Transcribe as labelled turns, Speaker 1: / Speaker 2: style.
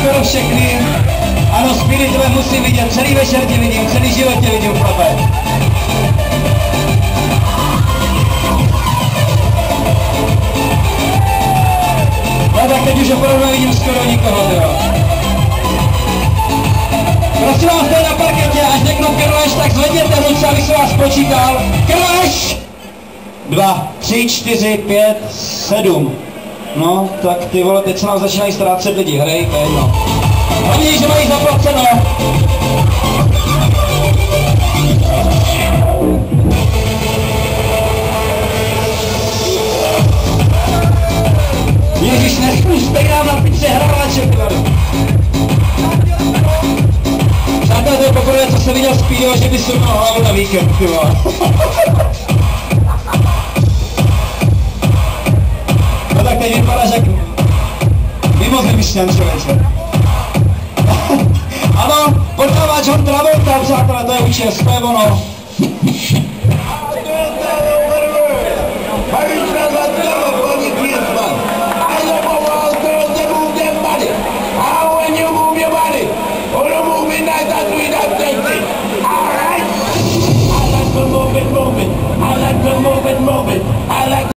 Speaker 1: pro všechny. Ano, Spiritové musím vidět, celý večer tě vidím, celý život tě vidím, chlape. No tak teď už opravdu nevidím skoro nikoho, jo. Prosím vás, tady na parketě, až řeknu krveš, tak zvedněte ruce, abych se vás počítal. Krveš! 2, 3, 4, 5, 7. No, tak ty vole, teď se nám začínají ztrácet lidi, hrej, to je jedno. Hlavně, že mají zaplaceno. Ježiš, nechůžte nám na piče hráče, ty vole. Přátelé, to je poprvé, co jsem viděl Speedo, že by surnul hlavu na víkend, ty vole. No tak teď vypadáš jak mimo vymyšlen člověče. Ano, podáváč John Travolta, přátelé, to je účest, to je ono. I like to move it, I like